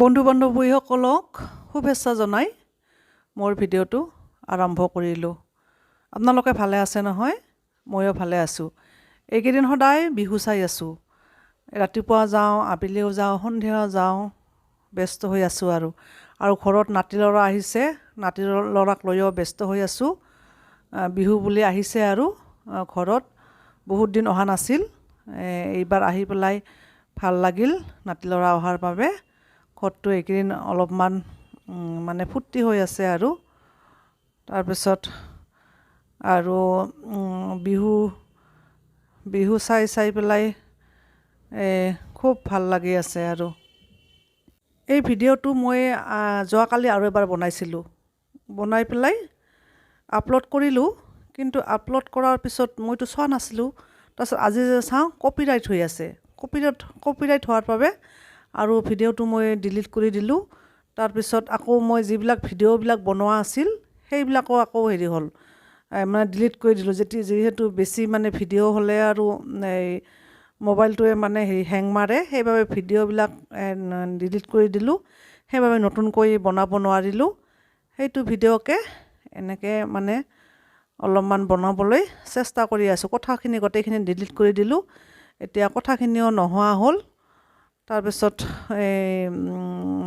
বন্ধু বান্ধৱীসকলক শুভেচ্ছা জনাই মোৰ ভিডিঅ'টো আৰম্ভ কৰিলোঁ। আপোনালোকে ভালে আছে নহয়? ময়ো ভালে আছোঁ। এইকেইদিন সদায় বিহু চাই আছোঁ। ৰাতিপুৱা যাওঁ, আবেলিও যাওঁ, সন্ধিয়া যাওঁ, ব্যস্ত হৈ আছোঁ আৰু ঘৰত নাতি ল'ৰা আহিছে, নাতি ল'ৰাক লৈও ব্যস্ত হৈ আছোঁ। বিহু বুলি আহিছে আৰু ঘৰত বহুত দিন অহা নাছিল। এইবাৰ আহি পেলাই ভাল লাগিল নাতি ল'ৰা অহাৰ বাবে। ঘৰটো এইকেইদিন অলপমান মানে ফূৰ্তি হৈ আছে আৰু তাৰপিছত আৰু বিহু চাই পেলাই খুব ভাল লাগি আছে আৰু এই ভিডিঅ'টো মই যোৱাকালি আৰু এবাৰ বনাইছিলোঁ। বনাই পেলাই আপলোড কৰিলোঁ, কিন্তু আপলোড কৰাৰ পিছত মইতো চোৱা নাছিলোঁ। তাৰপিছত আজি চাওঁ কপিৰাইট হৈ আছে। কপিৰাইট হোৱাৰ বাবে আৰু ভিডিঅ'টো মই ডিলিট কৰি দিলোঁ। তাৰপিছত আকৌ মই যিবিলাক ভিডিঅ'বিলাক বনোৱা আছিল সেইবিলাকো আকৌ হেৰি হ'ল, মানে ডিলিট কৰি দিলোঁ। যিহেতু বেছি মানে ভিডিঅ' হ'লে আৰু এই মোবাইলটোৱে মানে হেং মাৰে, সেইবাবে ভিডিঅ'বিলাক ডিলিট কৰি দিলোঁ। সেইবাবে নতুনকৈ বনাব নোৱাৰিলোঁ। সেইটো ভিডিঅ'কে এনেকৈ মানে অলপমান বনাবলৈ চেষ্টা কৰি আছোঁ। কথাখিনি গোটেইখিনি ডিলিট কৰি দিলোঁ। এতিয়া কথাখিনিও নোহোৱা হ'ল। তাৰপিছত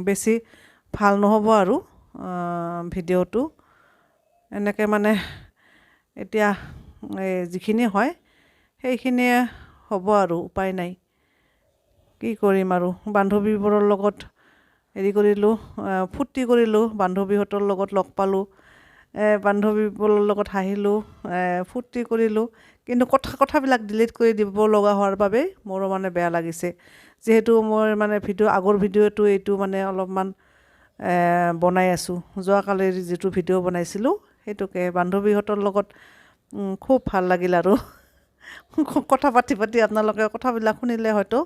বেছি ভাল নহ'ব আৰু ভিডিঅ'টো এনেকৈ মানে এতিয়া যিখিনি হয় সেইখিনিয়ে হ'ব আৰু উপায় নাই। কি কৰিম আৰু বান্ধৱীবোৰৰ লগত হেৰি কৰিলোঁ, ফূৰ্তি কৰিলোঁ, বান্ধৱীহঁতৰ লগত লগ পালোঁ, বান্ধৱীবোৰৰ লগত হাঁহিলোঁ, ফূৰ্তি কৰিলোঁ। কিন্তু কথাবিলাক ডিলিট কৰি দিব লগা হোৱাৰ বাবেই মোৰো মানে বেয়া লাগিছে। যিহেতু মই মানে আগৰ ভিডিঅ'টো এইটো মানে অলপমান বনাই আছোঁ। যোৱাকালিৰ যিটো ভিডিঅ' বনাইছিলোঁ সেইটোকে বান্ধৱীহঁতৰ লগত খুব ভাল লাগিল আৰু কথা পাতি আপোনালোকে কথাবিলাক শুনিলে হয়তো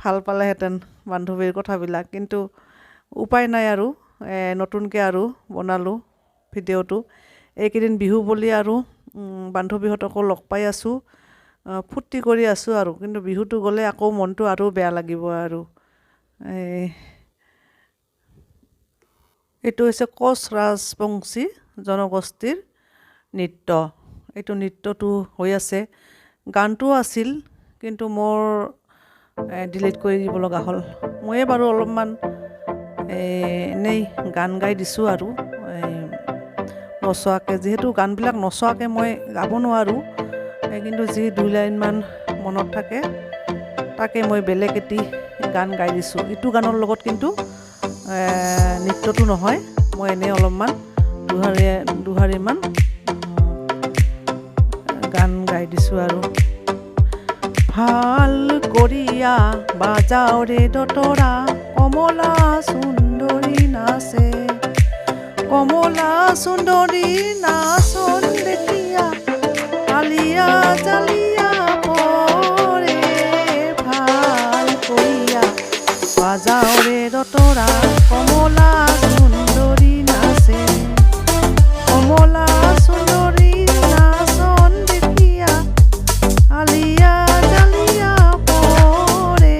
ভাল পালেহেঁতেন বান্ধৱীৰ কথাবিলাক, কিন্তু উপায় নাই আৰু নতুনকৈ আৰু বনালোঁ ভিডিঅ'টো। এইকেইদিন বিহু বুলি আৰু বান্ধৱীহঁতকো লগ পাই আছোঁ, ফূৰ্তি কৰি আছোঁ আৰু কিন্তু বিহুটো গ'লে আকৌ মনটো আৰু বেয়া লাগিব আৰু এইটো হৈছে কোচ ৰাজবংশী জনগোষ্ঠীৰ নৃত্য। এইটো নৃত্যটো হৈ আছে, গানটোও আছিল, কিন্তু মোৰ ডিলিট কৰি দিব লগা হ'ল। ময়ে বাৰু অলপমান এনেই গান গাই দিছোঁ আৰু নচোৱাকৈ, যিহেতু গানবিলাক নচোৱাকৈ মই গাব নোৱাৰোঁ। কিন্তু যি 2 লাইনমান মনত থাকে তাকে মই বেলেগ এটি গান গাই দিছোঁ। ইটো গানৰ লগত কিন্তু নৃত্যটো নহয়, মই এনেই অলপমান দুহাৰীমান গান গাই দিছোঁ আৰু ভাল কৰিয়া বাজাও ৰে দতৰা, কমলা সুন্দৰী নাচে, কমলা সুন্দৰী নাচন দেখিয়া আলিয়া জালিয়া পৰে, ভাল কৰিয়া বাজাও ৰে দতৰা, কমলা সুন্দৰী নাচে, কমলা সুন্দৰী নাচন দেখিয়া আলিয়া জালিয়া পৰে,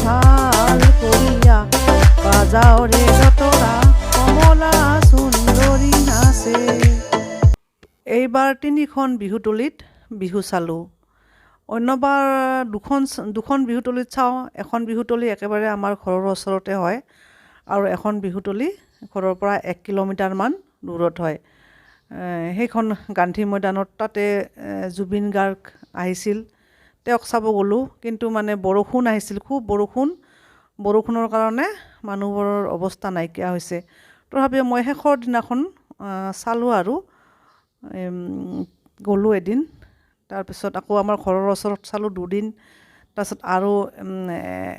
ভাল কৰিয়া বাজাও ৰে দতৰা, কমলা সুন্দৰী নাচে। এইবাৰ 3খন বিহুতলীত বিহু চালোঁ। অন্যবাৰ দুখন বিহুতলীত চাওঁ। এখন বিহুতলী একেবাৰে আমাৰ ঘৰৰ ওচৰতে হয় আৰু এখন বিহুতলী ঘৰৰ পৰা 1 কিলোমিটাৰমান দূৰত হয়। সেইখন গান্ধী মৈদানত, তাতে জুবিন গাৰ্গ আহিছিল, তেওঁক চাব গ'লোঁ। কিন্তু মানে বৰষুণ আহিছিল, খুব বৰষুণৰ কাৰণে মানুহবোৰৰ অৱস্থা নাইকিয়া হৈছে। তথাপিও মই শেষৰ দিনাখন চালোঁ আৰু গ'লোঁ এদিন। তাৰপিছত আকৌ আমাৰ ঘৰৰ ওচৰত চালোঁ 2 দিন। তাৰপিছত আৰু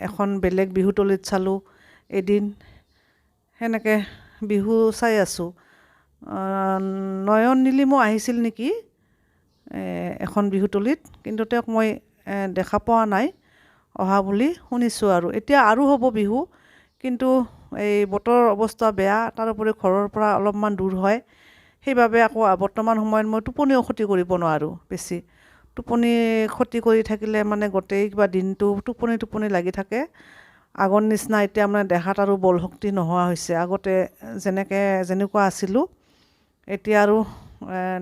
এখন বেলেগ বিহুতলীত চালোঁ এদিন। সেনেকৈ বিহু চাই আছোঁ। নয়ন নীলিমো আহিছিল নেকি এখন বিহুতলীত, কিন্তু তেওঁক মই দেখা পোৱা নাই, অহা বুলি শুনিছোঁ আৰু এতিয়া আৰু হ'ব বিহু। কিন্তু এই বতৰৰ অৱস্থা বেয়া, তাৰোপৰি ঘৰৰ পৰা অলপমান দূৰ হয়। সেইবাবে আকৌ বৰ্তমান সময়ত মই টোপনিও ক্ষতি কৰিব নোৱাৰোঁ বেছি। টোপনি ক্ষতি কৰি থাকিলে মানে গোটেই কিবা দিনটো টোপনি লাগি থাকে আগৰ নিচিনা এতিয়া মানে দেহাত আৰু বল শক্তি নোহোৱা হৈছে। আগতে যেনেকুৱা আছিলোঁ এতিয়া আৰু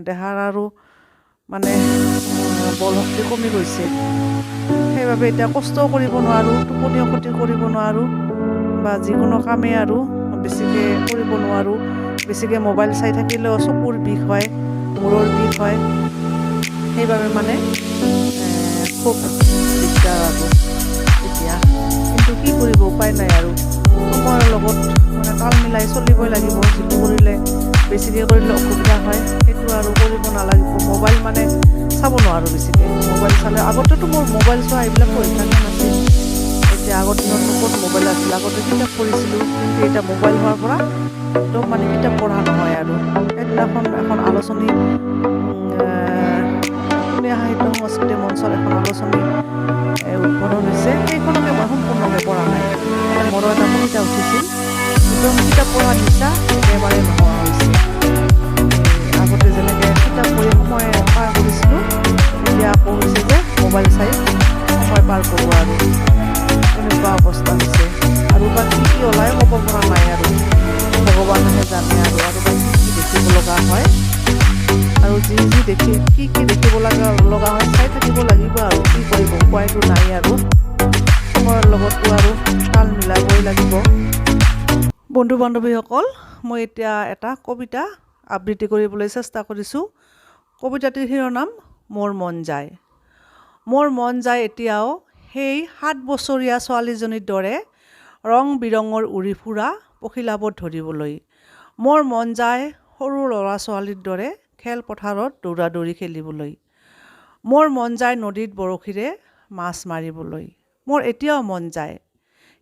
দেহাৰ আৰু মানে বল শক্তি কমি গৈছে। সেইবাবে এতিয়া কষ্টও কৰিব নোৱাৰোঁ, টোপনিও ক্ষতি কৰিব নোৱাৰোঁ বা যিকোনো কামেই আৰু বেছিকৈ কৰিব নোৱাৰোঁ। বেছিকৈ মোবাইল চাই থাকিলেও চকুৰ বিষ হয়, মূৰৰ বিষ হয়। সেইবাবে মানে খুব দিগদাৰ আৰু এতিয়া। কিন্তু কি কৰিব, উপায় নাই আৰু সময়ৰ লগত মানে তাল মিলাই চলিবই লাগিব। যিটো কৰিলে বেছিকৈ কৰিলে অসুবিধা হয় সেইটো আৰু কৰিব নালাগিব। মোবাইল মানে চাব নোৱাৰোঁ বেছিকৈ। মোবাইল চালে আগতেতো মোৰ মোবাইল চোৱা এইবিলাক পৰীক্ষাকে নাছিল। এতিয়া আগৰ দিনত ক'ত মোবাইল আছিল, আগতে কিতাপ পঢ়িছিলোঁ। কিন্তু এতিয়া মোবাইল হোৱাৰ পৰা একদম মানে কিতাপ পঢ়া নহয় আৰু। সেইদিনাখন এখন আলোচনী অসমীয়া সাহিত্য সংস্কৃতি মঞ্চৰ এখন আলোচনী উদ্বোধন হৈছে, সেইখনকে মই সম্পূৰ্ণকৈ পঢ়া নাই। মানে মোৰো এটা কবিতা উঠিছিল, একদম কিতাপ পঢ়াৰ নিচা একেবাৰে নোহোৱা হৈছে। আগতে যেনেকৈ কিতাপ পঢ়ি সময় পাৰ কৰিছিলোঁ, এতিয়া আকৌ হৈছে যে মোবাইল চাই সময় পাৰ কৰোঁ আৰু এনেকুৱা অৱস্থা হৈছে। আৰু বা কি ওলাই ক'ব পৰা নাই আৰু ভগৱানেহে জানে আৰু বা কি দেখিব লগা হয় আৰু কি দেখিব লগা হয় চাই থাকিব লাগিব আৰু কি কৰিব, উপায়তো নাই আৰু সময়ৰ লগতো আৰু তাল মিলাবই লাগিব। বন্ধু বান্ধৱীসকল, মই এতিয়া এটা কবিতা আবৃত্তি কৰিবলৈ চেষ্টা কৰিছোঁ। কবিতাটিৰ শিৰোনাম মোৰ মন যায়। মোৰ মন যায় এতিয়াও সেই 7 বছৰীয়া ছোৱালীজনীৰ দৰে ৰং বিৰঙৰ উৰি ফুৰা পখিলাবোৰ ধৰিবলৈ। মোৰ মন যায় সৰু ল'ৰা ছোৱালীৰ দৰে খেলপথাৰত দৌৰা দৌৰি খেলিবলৈ। মোৰ মন যায় নদীত বৰশীৰে মাছ মাৰিবলৈ। মোৰ এতিয়াও মন যায়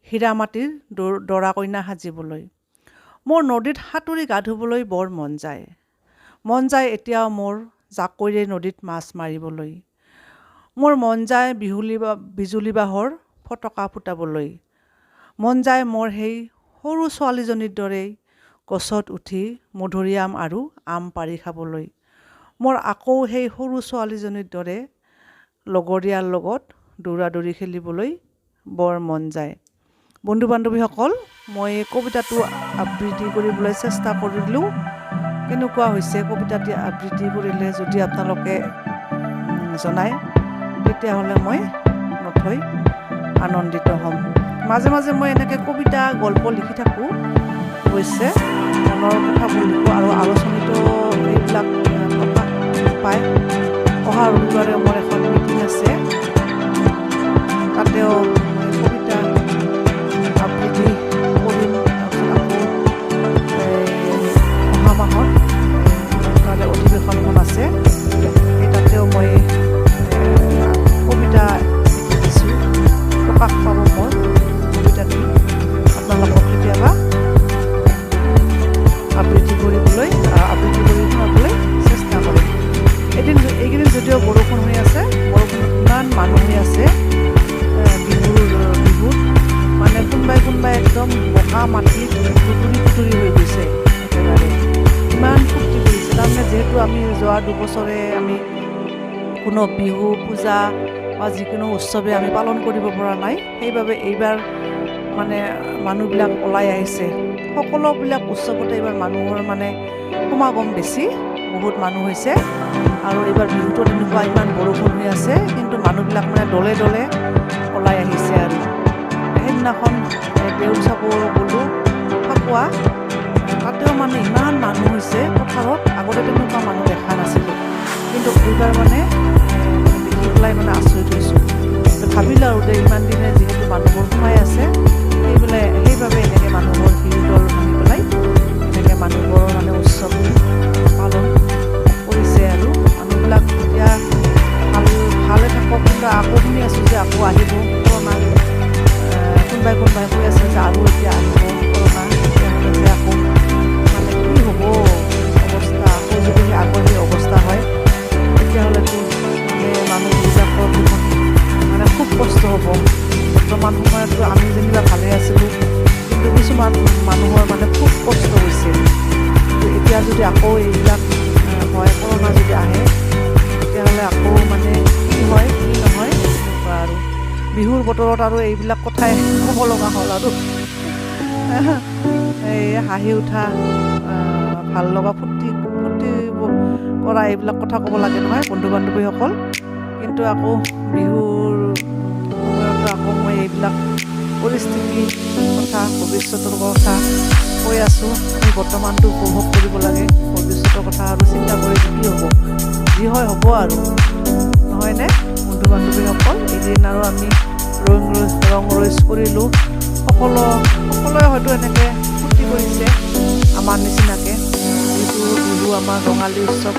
হীৰা মাটিৰ দৰা কইনা সাজিবলৈ। মোৰ নদীত সাঁতুৰি গা ধুবলৈ বৰ মন যায়। মন যায় এতিয়াও মোৰ জাকৈৰে নদীত মাছ মাৰিবলৈ। মোৰ মন যায় বিজুলী বাঁহৰ ফটকা ফুটাবলৈ। মন যায় মোৰ সেই সৰু ছোৱালীজনীৰ দৰেই গছত উঠি মধুৰিআম আৰু আম পাৰি খাবলৈ। মোৰ আকৌ সেই সৰু ছোৱালীজনীৰ দৰে লগৰীয়াৰ লগত দৌৰা দৌৰি খেলিবলৈ বৰ মন যায়। বন্ধু বান্ধৱীসকল, মই কবিতাটো আবৃত্তি কৰিবলৈ চেষ্টা কৰিলোঁ। কেনেকুৱা হৈছে কবিতাটি আবৃত্তি কৰিলে যদি আপোনালোকে জনায়, তেতিয়াহ'লে মই নথৈ আনন্দিত হ'ম। মাজে মাজে মই এনেকৈ কবিতা গল্প লিখি থাকোঁ। অৱশ্যে মনৰ কথাবোৰ লিখোঁ আৰু আলোচনীতো এইবিলাক প্ৰকাশ পায়। অহা ৰবিবাৰে মোৰ এখন মিটিং আছে, তাতেও কবিতা আবৃত্তি কৰিম। অহা মাহত তাতে অধিৱেশনখন আছে, সেই তাতেও মই কবিতা লিখিছোঁ। প্ৰকাশ পাব মোৰ কবিতাটি। আপোনালোকক কেতিয়াবা আবৃত্তি কৰি শুনাবলৈ চেষ্টা কৰিম। এইকেইদিন যদিও বৰষুণ হৈ আছে, বৰষুণ ইমান মানুহ হৈ আছে বিহুত মানে কোনোবাই একদম বোকা মাটিত কুটুৰি হৈ গৈছে। একেবাৰে ইমান ফূৰ্তি কৰিছে। তাৰমানে যিহেতু আমি যোৱা 2 বছৰে আমি কোনো বিহু পূজা বা যিকোনো উৎসৱে আমি পালন কৰিব পৰা নাই, সেইবাবে এইবাৰ মানে মানুহবিলাক ওলাই আহিছে। সকলোবিলাক উৎসৱতে এইবাৰ মানুহৰ মানে সমাগম বেছি, বহুত মানুহ হৈছে। আৰু এইবাৰ বিহুতো তেনেকুৱা ইমান বৰষুণ হৈ আছে, কিন্তু মানুহবিলাক মানে দলে দলে ওলাই আহিছে। আৰু সেইদিনাখন দেউল চাব গ'লোঁ ফাকুৱা, তাতেও মানে ইমান মানুহ হৈছে পথাৰত। আগতে তেনেকুৱা মানুহ দেখা নাছিলোঁ, কিন্তু এইবাৰ মানে দেখি পেলাই মানে আচৰিত হৈছোঁ। ভাবিলোঁ আৰু ইমান দিনে যিহেতু মানুহবোৰ সোমাই আছে, সেইবাবে এনেকৈ মানুহবোৰ ভিৰ দল ভাঙি পেলাই এনেকৈ মানুহবোৰৰ মানে উৎসৱ পালন কৰিছে। আৰু মানুহবিলাক এতিয়া ভালে থাকক, কিন্তু আকৌ শুনি আছোঁ যে আকৌ আহিব কৰোণা। কোনোবাই কৈ আছে যে আৰু এতিয়া আহিব কৰোণা, তেতিয়াহ'লে যে আকৌ মানে কি হ'ব অৱস্থা। আকৌ যদি আগৰ সেই অৱস্থা হয়, তেতিয়াহ'লেতো মানে মানুহবিলাকৰ মানে খুব কষ্ট হ'ব। বৰ্তমান সময়তো আমি যেনিবা ভালে আছিলোঁ, কিন্তু কিছুমান মানুহৰ মানে খুব কষ্ট হৈছে। এতিয়া যদি আকৌ এইবিলাক হয়, কৰোণা যদি আহে, তেতিয়াহ'লে আকৌ মানে কি হয় কি নহয় এনেকুৱা আৰু বিহুৰ বতৰত আৰু এইবিলাক কথাই ক'ব লগা হ'ল আৰু এই হাঁহি উঠা ভাল লগা ফূৰ্তি কৰা এইবিলাক কথা ক'ব লাগে নহয় বন্ধু বান্ধৱীসকল। কিন্তু আকৌ বিহুৰ সময়তো আকৌ মই এইবিলাক পৰিস্থিতিৰ কথা ভৱিষ্যতৰ কথা কৈ আছোঁ। আমি বৰ্তমানটো উপভোগ কৰিব লাগে, ভৱিষ্যতৰ কথা আৰু চিন্তা কৰি কি হ'ব, যি হয় হ'ব আৰু নহয়নে বন্ধু বান্ধৱীসকল। এদিন আৰু আমি ৰং ৰইচ কৰিলোঁ, সকলোৱে হয়তো এনেকৈ ফূৰ্তি কৰিছে আমাৰ নিচিনাকৈ। যিটো বিহু আমাৰ ৰঙালী উৎসৱ,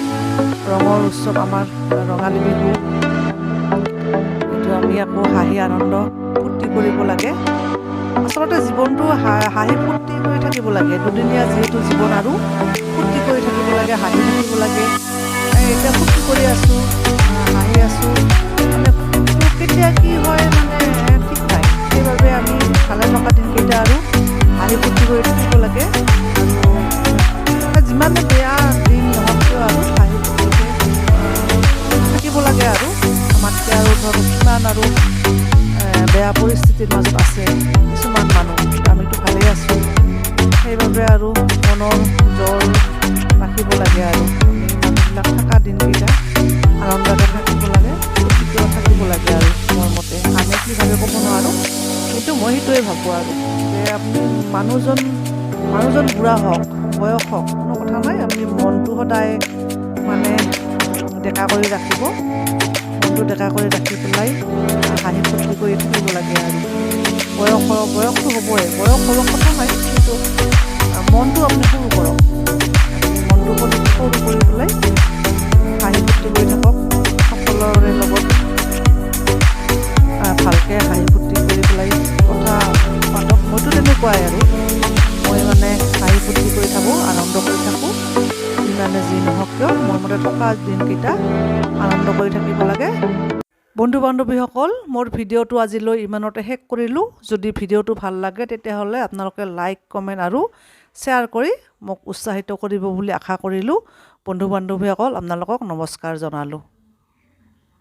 ৰঙৰ উৎসৱ আমাৰ ৰঙালী বিহু, এইটো আমি আকৌ হাঁহি আনন্দ ফূৰ্তি কৰিব লাগে। আচলতে জীৱনটো হাঁহি ফূৰ্তি কৰি থাকিব লাগে, দুদিনীয়া যিহেতু জীৱন আৰু ফূৰ্তি কৰি থাকিব লাগে, হাঁহি থাকিব লাগে। এতিয়া ফূৰ্তি কৰি আছোঁ, হাঁহি আছোঁ, মানে কেতিয়া কি হয় মানে ঠিক নাই। সেইবাবে আমি ভালে থকা দিনকেইটা আৰু হাঁহি ফূৰ্তি কৰি থাকিব লাগে। আৰু যিমানে বেয়া দিন নহওক কিয় আৰু হাঁহি ফূৰ্তিকে থাকিব লাগে আৰু আমাতকৈ আৰু ধৰক কিমান আৰু বেয়া পৰিস্থিতিৰ মাজত আছে কিছুমান মানুহ, আমিতো ভালেই আছোঁ। সেইবাবে আৰু মনৰ জোৰ ৰাখিব লাগে আৰু আমি মানুহবিলাক থকা দিনকেইটা আনন্দকে থাকিব লাগে, ফূৰ্তিকেও থাকিব লাগে আৰু মোৰ মতে। আমি কি ভাবে ক'ব নোৱাৰোঁ, কিন্তু মই সেইটোৱে ভাবোঁ আৰু যে আপুনি মানুহজন বুঢ়া হওক বয়স হওক কোনো কথা নাই, আপুনি মনটো সদায় মানে ডেকা কৰি ৰাখিব, মনটো ডেকা কৰি ৰাখি পেলাই হাঁহি ফূৰ্তি কৰি থাকিব লাগে। আৰু বয়সটো হ'বই, বয়স হ'ব কথা নাই, কিন্তু মনটো আপুনি সৰু কৰক, মনটো সৰু কৰি পেলাই হাঁহি ফূৰ্তি কৰি থাকক, সকলোৰে লগত ভালকৈ হাঁহি ফূৰ্তি কৰি পেলাই কথা পাতক। মইতো তেনেকুৱাই আৰু মই মানে হাঁহি ফূৰ্তি কৰি থাকোঁ, আনন্দ কৰি থাকোঁ। যিমানে যি নহওক কিয় মোৰ মতে থকা দিনকেইটা আনন্দ কৰি থাকিব লাগে। বন্ধু বান্ধৱীসকল, মোৰ ভিডিঅ'টো আজিলৈ ইমানতে শেষ কৰিলোঁ। যদি ভিডিঅ'টো ভাল লাগে তেতিয়াহ'লে আপোনালোকে লাইক, কমেণ্ট আৰু শ্বেয়াৰ কৰি মোক উৎসাহিত কৰিব বুলি আশা কৰিলোঁ। বন্ধু বান্ধৱীসকল, আপোনালোকক নমস্কাৰ জনালোঁ।